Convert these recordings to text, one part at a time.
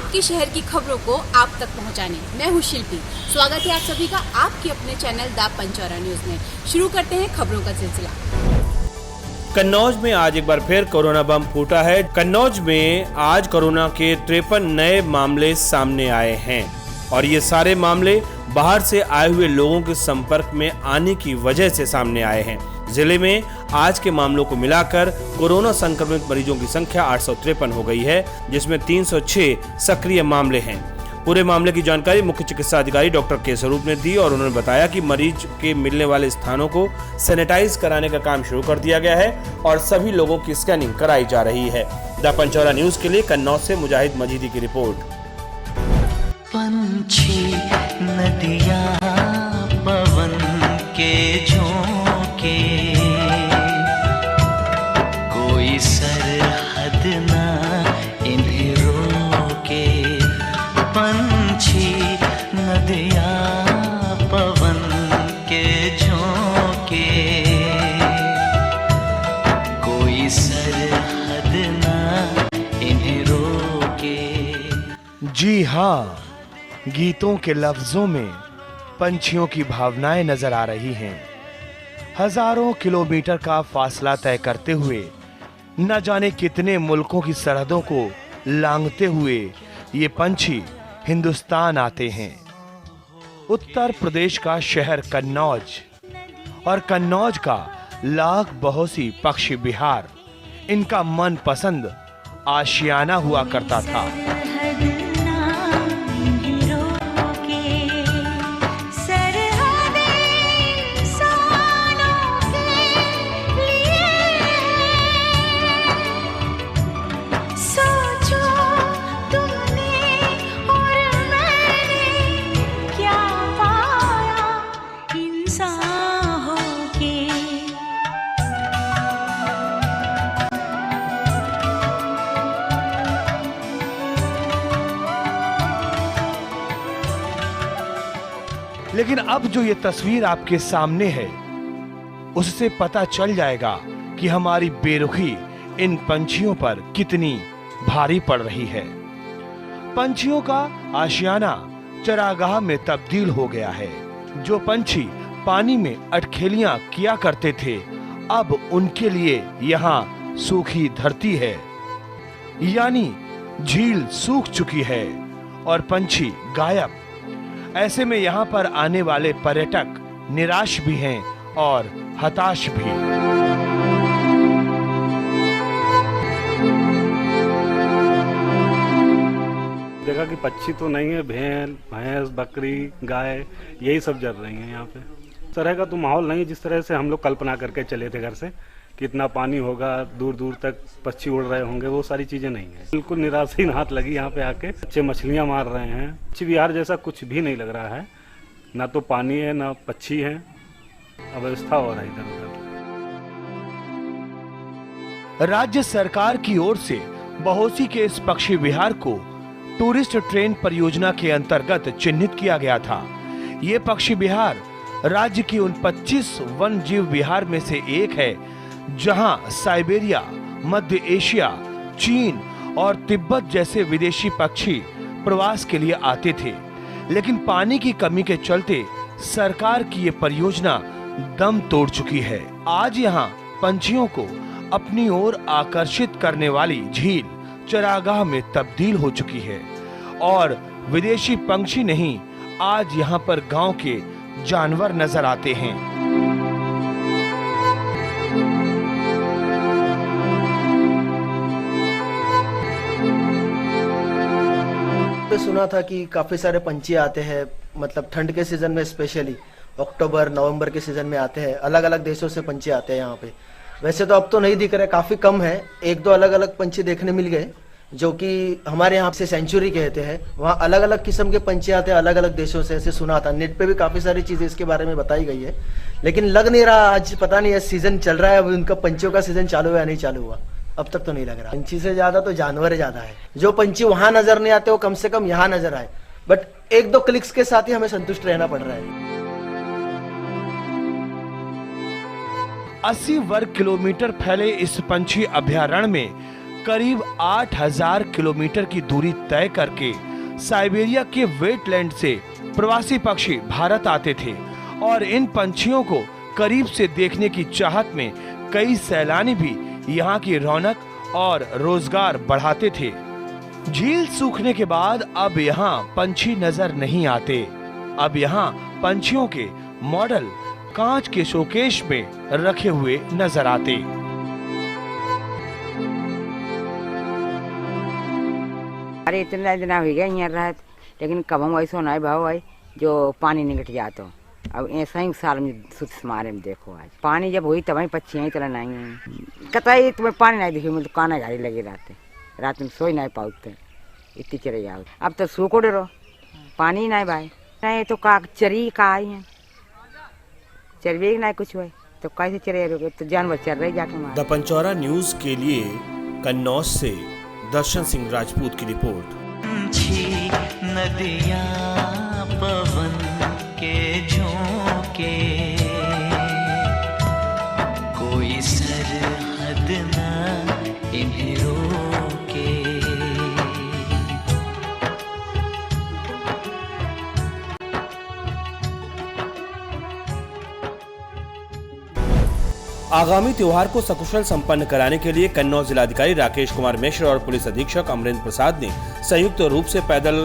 आपके शहर की खबरों को आप तक पहुंचाने। मैं हूं शिल्पी। स्वागत है आप सभी का आपके अपने चैनल द पंचौरा न्यूज में। शुरू करते हैं खबरों का सिलसिला। कन्नौज में आज एक बार फिर कोरोना बम फूटा है। कन्नौज में आज कोरोना के 53 नए मामले सामने आए हैं और ये सारे मामले बाहर से आए हुए लोगों के संपर्क में आने की वजह से सामने आए हैं। जिले में आज के मामलों को मिलाकर कोरोना संक्रमित मरीजों की संख्या 853 हो गई है, जिसमें 306 सक्रिय मामले हैं। पूरे मामले की जानकारी मुख्य चिकित्सा अधिकारी डॉक्टर के स्वरूप ने दी और उन्होंने बताया कि मरीज के मिलने वाले स्थानों को सैनिटाइज कराने का काम शुरू कर दिया गया है और सभी लोगों की स्कैनिंग कराई जा रही है। द पंचौरा न्यूज के लिए कन्नौज से मुजाहिद मजीदी की रिपोर्ट। पंछी नदियाँ पवन के झोंके, कोई सरहद ना इन्हें रोके। पंछी नदियाँ पवन के झोंके, कोई सरहद ना इन्हें रोके। जी हाँ, गीतों के लफ्जों में पंछियों की भावनाएं नजर आ रही हैं। हजारों किलोमीटर का फासला तय करते हुए न जाने कितने मुल्कों की सरहदों को लांघते हुए ये पंछी हिंदुस्तान आते हैं। उत्तर प्रदेश का शहर कन्नौज और कन्नौज का लाख बहोसी पक्षी विहार इनका मनपसंद आशियाना हुआ करता था। लेकिन अब जो ये तस्वीर आपके सामने है, उससे पता चल जाएगा कि हमारी बेरुखी इन पंछियों पर कितनी भारी पड़ रही है। पंछियों का आशियाना चरागाह में तब्दील हो गया है। जो पंछी पानी में अटखेलियां किया करते थे, अब उनके लिए यहाँ सूखी धरती है, यानी झील सूख चुकी है और पंछी गायब। ऐसे में यहाँ पर आने वाले पर्यटक निराश भी हैं और हताश भी। देखा कि पक्षी तो नहीं है, भेड़, भैंस, बकरी, गाय यही सब जल रही हैं यहाँ पे। इस तरह का तो माहौल नहीं जिस तरह से हम लोग कल्पना करके चले थे घर से कि इतना पानी होगा, दूर दूर तक पक्षी उड़ रहे होंगे, वो सारी चीजें नहीं है। बिल्कुल निराशा ही हाथ लगी यहाँ पे आके। बच्चे मछलियाँ मार रहे हैं। पक्षी विहार जैसा कुछ भी नहीं लग रहा है, ना तो पानी है ना पक्षी है। अव्यवस्था हो रहा है इधर उधर। राज्य सरकार की ओर से बहोसी के इस पक्षी विहार को टूरिस्ट ट्रेन परियोजना के अंतर्गत चिन्हित किया गया था। ये पक्षी विहार राज्य की उन 25 वन जीव विहार में से एक है जहां साइबेरिया, मध्य एशिया, चीन और तिब्बत जैसे विदेशी पक्षी प्रवास के लिए आते थे। लेकिन पानी की कमी के चलते सरकार की ये परियोजना दम तोड़ चुकी है। आज यहाँ पंछियों को अपनी ओर आकर्षित करने वाली झील चरागाह में तब्दील हो चुकी है और विदेशी पंछी नहीं, आज यहाँ पर गांव के जानवर नजर आते हैं। सुना था कि काफी सारे पंछी आते हैं, मतलब ठंड के सीजन में, स्पेशली अक्टूबर नवंबर के सीजन में आते हैं। अलग अलग देशों से पंछी आते हैं यहाँ पे। वैसे तो अब तो नहीं दिख रहे, काफी कम है। एक दो अलग अलग पंछी देखने मिल गए जो कि हमारे यहाँ से सेंचुरी कहते हैं। वहाँ अलग अलग किस्म के पंछी आते हैं अलग अलग देशों से, ऐसे सुना था। नेट पे भी काफी सारी चीजें इसके बारे में बताई गई है, लेकिन लग नहीं रहा। आज पता नहीं है सीजन चल रहा है, अब उनका पंछियों का सीजन चालू है या नहीं चालू हुआ, अब तक तो नहीं लग रहा। पंछी से ज्यादा तो जानवर ज्यादा है। जो पंछी वहां नजर नहीं आते वो कम से कम यहाँ नजर आए, बट एक दो क्लिक्स के साथ ही हमें संतुष्ट रहना पड़ रहा है। 80 वर्ग किलोमीटर फैले इस पंछी अभयारण्य में करीब 8000 किलोमीटर की दूरी तय करके साइबेरिया के वेटलैंड से प्रवासी पक्षी भारत आते थे और इन पंछियों को करीब से देखने की चाहत में कई सैलानी भी यहाँ की रौनक और रोजगार बढ़ाते थे। झील सूखने के बाद अब यहाँ पंछी नजर नहीं आते। अब यहाँ पंछियों के मॉडल कांच के शोकेश में रखे हुए नजर आते। अरे इतना दिन हो गया यहाँ रहत, लेकिन कब हम ऐसा नहीं भाव है जो पानी निकट जाता। अब ऐसा ही साल में सुध मारे में देखो, आज पानी जब हुई तब ही पक्षी यहीं तरह नहीं है। कतई तुम्हें पानी नहीं दिखी, मतलब काना गाड़ी लगी रात में सोई नहीं पाते, इतनी चले जाओ। अब तो सूखो डरो, पानी नहीं भाई, नहीं तो का चरी का आई है, चरवे नहीं कुछ हुआ तो कैसे चले रहोगे, तो जानवर चल रहे जाके। द पंचौरा न्यूज के लिए कन्नौज से दर्शन सिंह राजपूत की रिपोर्ट। नदियाँ पवन के झोंके, कोई सरहद न इन्हें रोके। आगामी त्योहार को सकुशल संपन्न कराने के लिए कन्नौज जिलाधिकारी राकेश कुमार मिश्र और पुलिस अधीक्षक अमरेंद्र प्रसाद ने संयुक्त रूप से पैदल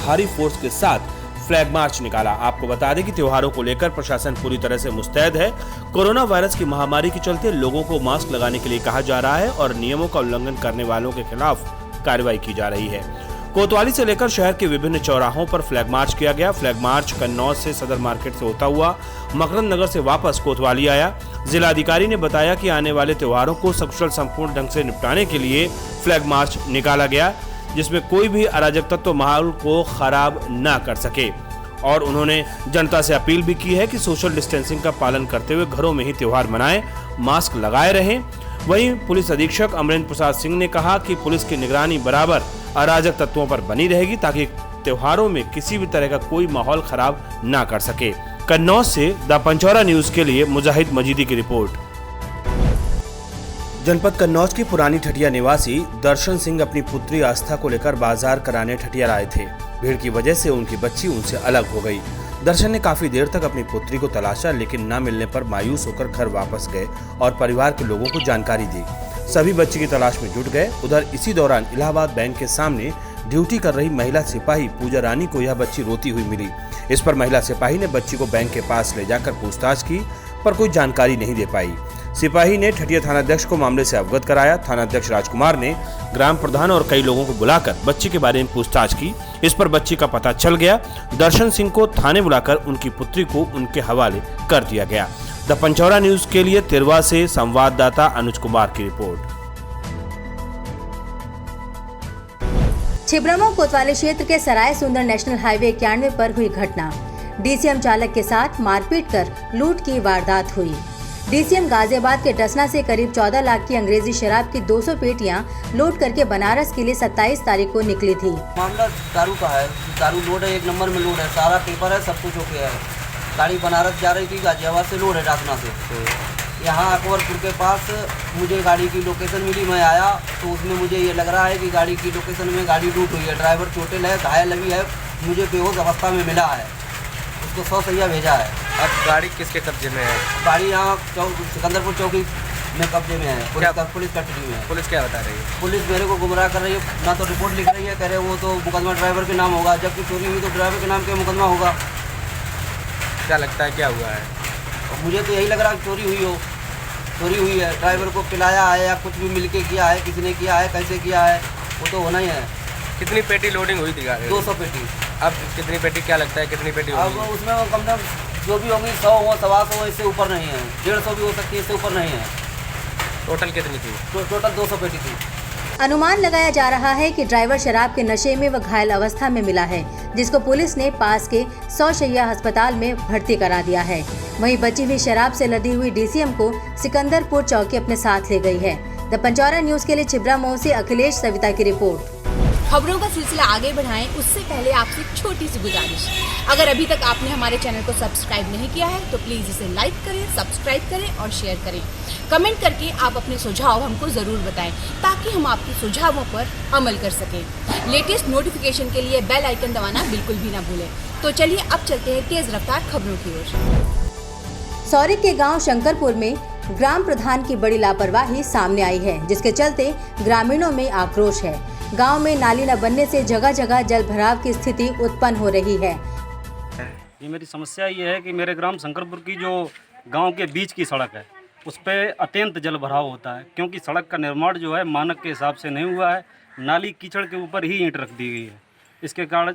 भारी फोर्स के साथ फ्लैग मार्च निकाला। आपको बता दें कि त्योहारों को लेकर प्रशासन पूरी तरह से मुस्तैद है। कोरोना वायरस की महामारी के चलते लोगों को मास्क लगाने के लिए कहा जा रहा है और नियमों का उल्लंघन करने वालों के खिलाफ कार्रवाई की जा रही है। कोतवाली से लेकर शहर के विभिन्न चौराहों पर फ्लैग मार्च किया गया। फ्लैग मार्च कन्नौज से सदर मार्केट से होता हुआ मकरंद नगर से वापस कोतवाली आया। जिलाधिकारी ने बताया कि आने वाले त्योहारों को सकुशल संपूर्ण ढंग से निपटाने के लिए फ्लैग मार्च निकाला गया, जिसमें कोई भी अराजक तत्व माहौल को खराब न कर सके। और उन्होंने जनता से अपील भी की है कि सोशल डिस्टेंसिंग का पालन करते हुए घरों में ही त्योहार मनाएं, मास्क लगाए रहें। वहीं पुलिस अधीक्षक अमरेंद्र प्रसाद सिंह ने कहा कि पुलिस की निगरानी बराबर अराजक तत्वों पर बनी रहेगी ताकि त्योहारों में किसी भी तरह का कोई माहौल खराब ना कर सके। कन्नौज से द पंचौरा न्यूज के लिए मुजाहिद मजीदी की रिपोर्ट। जनपद कन्नौज की पुरानी ठटिया निवासी दर्शन सिंह अपनी पुत्री आस्था को लेकर बाजार कराने ठटिया आए थे। भीड़ की वजह से उनकी बच्ची उनसे अलग हो गई। दर्शन ने काफी देर तक अपनी पुत्री को तलाशा, लेकिन न मिलने पर मायूस होकर घर वापस गए और परिवार के लोगों को जानकारी दी। सभी बच्ची की तलाश में जुट गए। उधर इसी दौरान इलाहाबाद बैंक के सामने ड्यूटी कर रही महिला सिपाही पूजा रानी को यह बच्ची रोती हुई मिली। इस पर महिला सिपाही ने बच्ची को बैंक के पास ले जाकर पूछताछ की, पर कोई जानकारी नहीं दे पाई। सिपाही ने ठटिया थानाध्यक्ष को मामले से अवगत कराया। थानाध्यक्ष राजकुमार ने ग्राम प्रधान और कई लोगों को बुलाकर बच्ची के बारे में पूछताछ की। इस पर बच्ची का पता चल गया। दर्शन सिंह को थाने बुलाकर उनकी पुत्री को उनके हवाले कर दिया गया। द पंचौरा न्यूज के लिए तिरवा से संवाददाता अनुज कुमार की रिपोर्ट। छिबरामऊ कोतवाली क्षेत्र के सराय सुंदर नेशनल हाईवे 91 पर हुई घटना। डीसीएम चालक के साथ मारपीट कर लूट की वारदात हुई। डीसीएम गाजियाबाद के डसना से करीब 14 लाख की अंग्रेजी शराब की 200 पेटियां लोड करके बनारस के लिए 27 तारीख को निकली थी। मामला दारू का है, दारू लोड है, 1 नंबर में लोड है, सारा पेपर है, सब कुछ ओके है। गाड़ी बनारस जा रही थी, गाजियाबाद से लोड है डसना से। तो यहाँ अकबरपुर के पास मुझे गाड़ी की लोकेशन मिली, मैं आया तो उसमें मुझे ये लग रहा है कि गाड़ी की लोकेशन में गाड़ी लूट हुई है। ड्राइवर चोटिल है, घायल भी है, मुझे बेहोश अवस्था में मिला है, उसको 100 सैया भेजा है। अब गाड़ी किसके कब्जे में है? गाड़ी यहाँ सिकंदरपुर चौकी में कब्जे में है, पुलिस कस्टडी में है। पुलिस क्या बता रही है? पुलिस मेरे को गुमराह कर रही है, ना तो रिपोर्ट लिख रही है, कह रहे वो तो मुकदमा ड्राइवर के नाम होगा, जबकि चोरी हुई तो ड्राइवर के नाम के मुकदमा होगा। क्या लगता है क्या हुआ है? मुझे तो यही लग रहा है चोरी हुई हो, चोरी हुई है। ड्राइवर को पिलाया है या कुछ भी मिलके किया है, किसी ने किया है, कैसे किया है, वो तो होना ही है। कितनी पेटी लोडिंग हुई थी गाड़ी? 200 पेटी। अब कितनी पेटी, क्या लगता है कितनी पेटी अब होगी? उसमें कम से कम जो भी होंगी 100 हो, 125 हो, इससे ऊपर नहीं है। 150 भी हो सकती है, इससे ऊपर नहीं है। टोटल कितनी थी? टोटल 200 पेटी थी। अनुमान लगाया जा रहा है कि ड्राइवर शराब के नशे में व घायल अवस्था में मिला है, जिसको पुलिस ने पास के 100 शैय्या अस्पताल में भर्ती करा दिया है। वहीं बची हुई शराब से लदी हुई डीसीएम को सिकंदरपुर चौकी अपने साथ ले गई है। द पंचौरा न्यूज के लिए छिबरामऊ से अखिलेश सविता की रिपोर्ट। खबरों का सिलसिला आगे बढ़ाएं उससे पहले आपसे एक छोटी सी गुजारिश, अगर अभी तक आपने हमारे चैनल को सब्सक्राइब नहीं किया है तो प्लीज़ इसे लाइक करें, सब्सक्राइब करें और शेयर करें। कमेंट करके आप अपने सुझाव हमको ज़रूर बताएं ताकि हम आपके सुझावों पर अमल कर सकें। लेटेस्ट नोटिफिकेशन के लिए बेल आइकन दबाना बिल्कुल भी ना भूलें। तो चलिए अब चलते हैं तेज रफ्तार खबरों की ओर। सौरिक के गांव शंकरपुर में ग्राम प्रधान की बड़ी लापरवाही सामने आई है, जिसके चलते ग्रामीणों में आक्रोश है। गांव में नाली न बनने से जगह जगह जल भराव की स्थिति उत्पन्न हो रही है। ये मेरी समस्या ये है कि मेरे ग्राम शंकरपुर की जो गांव के बीच की सड़क है उस पर अत्यंत जल भराव होता है, क्योंकि सड़क का निर्माण जो है मानक के हिसाब से नहीं हुआ है। नाली कीचड़ के ऊपर ही ईंट रख दी गई है, इसके कारण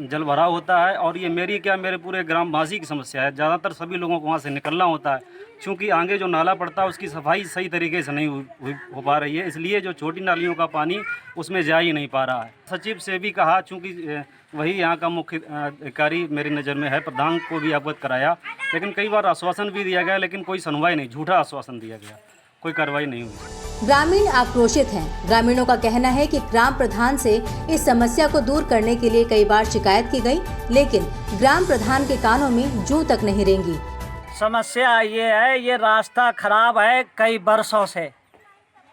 जल भराव होता है। और ये मेरे पूरे ग्रामवासी की समस्या है। ज़्यादातर सभी लोगों को वहाँ से निकलना होता है, क्योंकि आगे जो नाला पड़ता है उसकी सफाई सही तरीके से नहीं हो पा रही है, इसलिए जो छोटी नालियों का पानी उसमें जा ही नहीं पा रहा है। सचिव से भी कहा, चूँकि वही यहाँ का मुख्य अधिकारी मेरी नज़र में है, प्रधान को भी अवगत कराया, लेकिन कई बार आश्वासन भी दिया गया, लेकिन कोई सुनवाई नहीं, झूठा आश्वासन दिया गया, कोई कार्रवाई नहीं हुई। ग्रामीण आक्रोशित हैं। ग्रामीणों का कहना है कि ग्राम प्रधान से इस समस्या को दूर करने के लिए कई बार शिकायत की गई, लेकिन ग्राम प्रधान के कानों में जूं तक नहीं रेंगी। समस्या ये है, ये रास्ता खराब है कई बरसों से।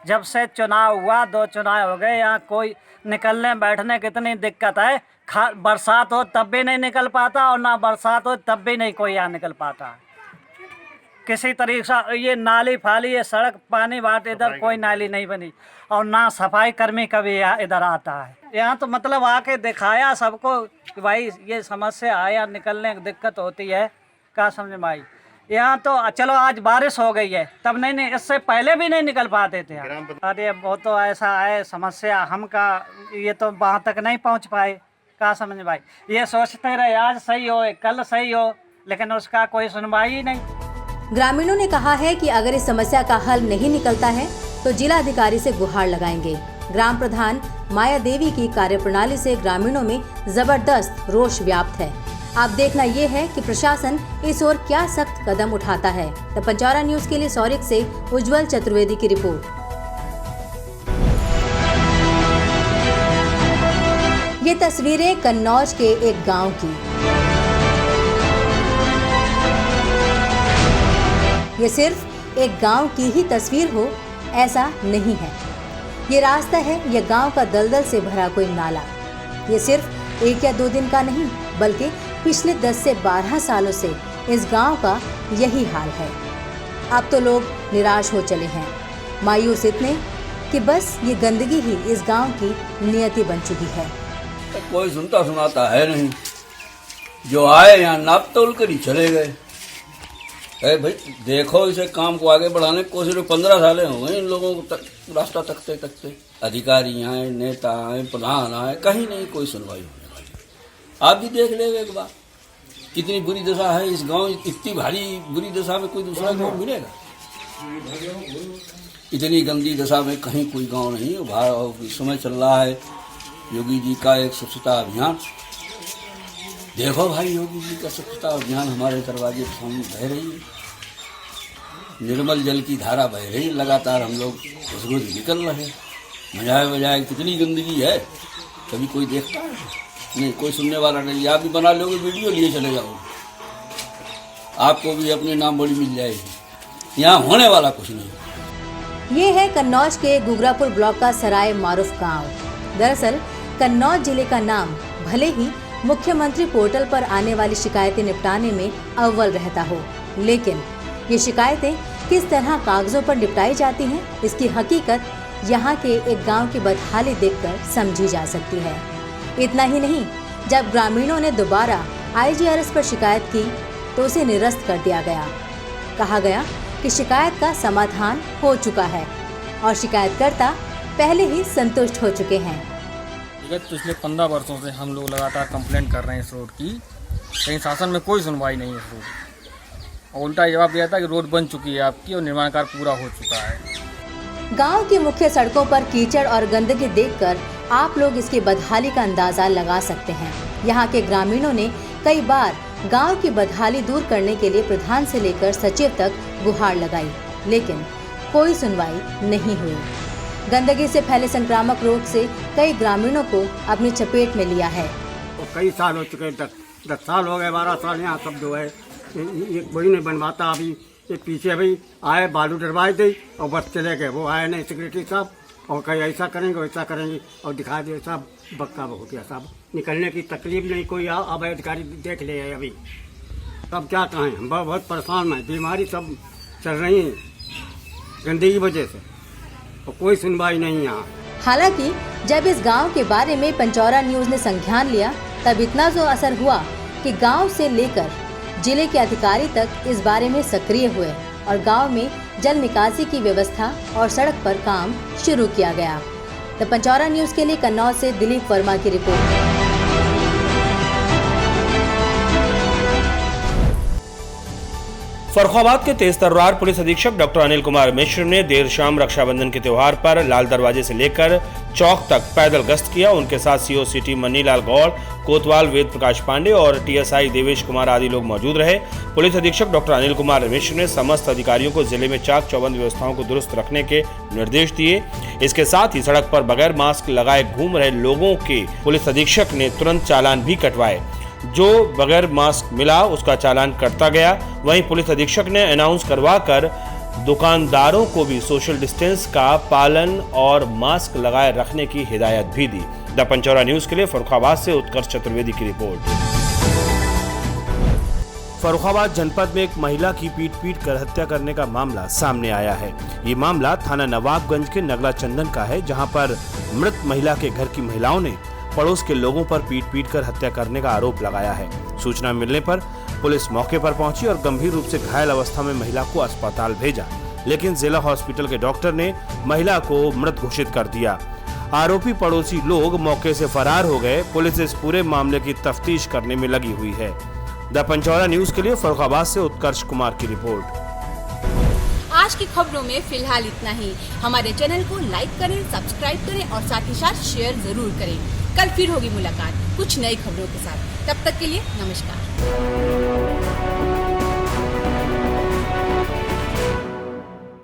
जब से चुनाव हुआ, 2 चुनाव हो गए, यहाँ कोई निकलने बैठने की इतनी दिक्कत है। बरसात हो तब भी नहीं निकल पाता और ना बरसात हो तब भी नहीं कोई यहाँ निकल पाता। किसी तरीके से ये नाली फाली, ये सड़क पानी बाट, इधर कोई नाली नहीं बनी और ना सफाई कर्मी कभी इधर आता है। यहाँ तो मतलब आके दिखाया सबको कि भाई ये समस्या है, यहाँ निकलने की दिक्कत होती है। क्या समझे भाई, यहाँ तो चलो आज बारिश हो गई है, तब नहीं, इससे पहले भी नहीं निकल पाते थे। अरे वो तो ऐसा है समस्या, हम का ये तो वहाँ तक नहीं पहुँच पाए। क्या समझे भाई, ये सोचते रहे आज सही हो कल सही हो, लेकिन उसका कोई सुनवाई ही नहीं। ग्रामीणों ने कहा है कि अगर इस समस्या का हल नहीं निकलता है तो जिला अधिकारी से गुहार लगाएंगे। ग्राम प्रधान माया देवी की कार्यप्रणाली से ग्रामीणों में जबरदस्त रोष व्याप्त है। अब देखना ये है कि प्रशासन इस ओर क्या सख्त कदम उठाता है। द पंचारा न्यूज के लिए सौरिक से उज्जवल चतुर्वेदी की रिपोर्ट। ये तस्वीरें कन्नौज के एक गांव की। ये सिर्फ एक गांव की ही तस्वीर हो ऐसा नहीं है। ये रास्ता है, ये गांव का दलदल से भरा कोई नाला। ये सिर्फ 1 या 2 दिन का नहीं, बल्कि पिछले 10 से 12 सालों से इस गांव का यही हाल है। अब तो लोग निराश हो चले हैं, मायूस इतने कि बस ये गंदगी ही इस गांव की नियति बन चुकी है। कोई सुनता सुनाता है नहीं, जो आए यहाँ नाप तोल कर ही चले गए। भाई देखो, इसे काम को आगे बढ़ाने की कोशिश 15 साल हो गए इन लोगों को रास्ता तकते तकते। अधिकारी आए, नेता आए, प्रधान आए, कहीं नहीं कोई सुनवाई होने वाली। आप भी देख ले एक बार, कितनी बुरी दशा है इस गांव। इतनी भारी बुरी दशा में कोई दूसरा गांव मिलेगा? इतनी गंदी दशा में कहीं कोई गांव नहीं। समय चल रहा है योगी जी का एक स्वच्छता अभियान। देखो भाई, योगी जी का स्वच्छता अभियान हमारे दरवाजे के सामने बह रही है। निर्मल जल की धारा बह रही है, लगातार हम लोग रोज निकल रहे हैं। मजाए बजाए कितनी गंदगी है, कभी कोई देखता है नहीं, कोई सुनने वाला नहीं। आप भी बना लोगे वीडियो, लिए चले जाओगे, आपको भी अपने नाम बड़ी मिल जाएगी। यहाँ होने वाला कुछ नहीं। ये है कन्नौज के गुगरापुर ब्लॉक का सराय मारूफ गाँव। दरअसल कन्नौज जिले का नाम भले ही मुख्यमंत्री पोर्टल पर आने वाली शिकायतें निपटाने में अव्वल रहता हो, लेकिन ये शिकायतें किस तरह कागजों पर निपटाई जाती हैं, इसकी हकीकत यहाँ के एक गांव की बदहाली देखकर समझी जा सकती है। इतना ही नहीं, जब ग्रामीणों ने दोबारा IGRS पर शिकायत की तो उसे निरस्त कर दिया गया। कहा गया कि शिकायत का समाधान हो चुका है और शिकायतकर्ता पहले ही संतुष्ट हो चुके हैं। विगत पिछले 15 वर्षों से हम लोग लगातार कंप्लेंट कर रहे हैं इस रोड की, कहीं शासन में कोई सुनवाई नहीं है इस रोड की। और उल्टा जवाब दिया था कि रोड बन चुकी है आपकी और निर्माण कार्य पूरा हो चुका है। गांव की मुख्य सड़कों पर कीचड़ और गंदगी देखकर आप लोग इसकी बदहाली का अंदाजा लगा सकते हैं। यहाँ के ग्रामीणों ने कई बार गांव की बदहाली दूर करने के लिए प्रधान से लेकर सचिव तक गुहार लगाई, लेकिन कोई सुनवाई नहीं हुई। गंदगी से फैले संक्रामक रोग से कई ग्रामीणों को अपनी चपेट में लिया है। तो कई साल हो चुके, 10 साल हो गए, 12 साल यहाँ सब जो है ये कोई नहीं बनवाता। अभी ये पीछे अभी आए, बालू डरवाए दी और बस चले गए। वो आए नहीं सेक्रेटरी साहब, और कहीं ऐसा करेंगे वैसा करेंगे और दिखा दिए साहब, बक्का हो गया साहब। निकलने की तकलीफ नहीं, कोई अब अधिकारी देख ले है। अभी सब क्या कहें, हम बहुत परेशान हैं, बीमारी सब चल रही है गंदगी की वजह से, और कोई सुनवाई नहीं यहाँ। हालांकि जब इस गांव के बारे में पंचौरा न्यूज ने संज्ञान लिया, तब इतना जो असर हुआ कि गांव से लेकर जिले के अधिकारी तक इस बारे में सक्रिय हुए और गांव में जल निकासी की व्यवस्था और सड़क पर काम शुरू किया गया। द पंचौरा न्यूज के लिए कन्नौज से दिलीप वर्मा की रिपोर्ट। फर्रुखाबाद के तेज तर्रार पुलिस अधीक्षक डॉक्टर अनिल कुमार मिश्र ने देर शाम रक्षाबंधन के त्योहार पर लाल दरवाजे से लेकर चौक तक पैदल गश्त किया। उनके साथ सीओ सिटी मनीलाल गौड़, कोतवाल वेद प्रकाश पांडे और टीएसआई देवेश कुमार आदि लोग मौजूद रहे। पुलिस अधीक्षक डॉक्टर अनिल कुमार मिश्र ने समस्त अधिकारियों को जिले में चाक चौबंद व्यवस्थाओं को दुरुस्त रखने के निर्देश दिए। इसके साथ ही सड़क पर बगैर मास्क लगाए घूम रहे लोगों के पुलिस अधीक्षक ने तुरंत चालान भी कटवाए। जो बगैर मास्क मिला उसका चालान कटता गया। वहीं पुलिस अधीक्षक ने अनाउंस करवाकर दुकानदारों को भी सोशल डिस्टेंस का पालन और मास्क लगाए रखने की हिदायत भी दी। द पंचौरा न्यूज के लिए फर्रुखाबाद से उत्कर्ष चतुर्वेदी की रिपोर्ट। फर्रुखाबाद जनपद में एक महिला की पीट कर हत्या करने का मामला सामने आया है। ये मामला थाना नवाबगंज के नगला चंदन का है, जहां पर मृत महिला के घर की महिलाओं ने पड़ोस के लोगों पर पीट कर हत्या करने का आरोप लगाया है। सूचना मिलने पर पुलिस मौके पर पहुंची और गंभीर रूप से घायल अवस्था में महिला को अस्पताल भेजा, लेकिन जिला हॉस्पिटल के डॉक्टर ने महिला को मृत घोषित कर दिया। आरोपी पड़ोसी लोग मौके से फरार हो गए। पुलिस इस पूरे मामले की तफ्तीश करने में लगी हुई है। द पंचौरा न्यूज के लिए फर्रुखाबाद से उत्कर्ष कुमार की रिपोर्ट। आज की खबरों में फिलहाल इतना ही। हमारे चैनल को लाइक करें, सब्सक्राइब करें और साथ ही साथ शेयर जरूर करें। कल फिर होगी मुलाकात कुछ नई खबरों के साथ। तब तक के लिए नमस्कार।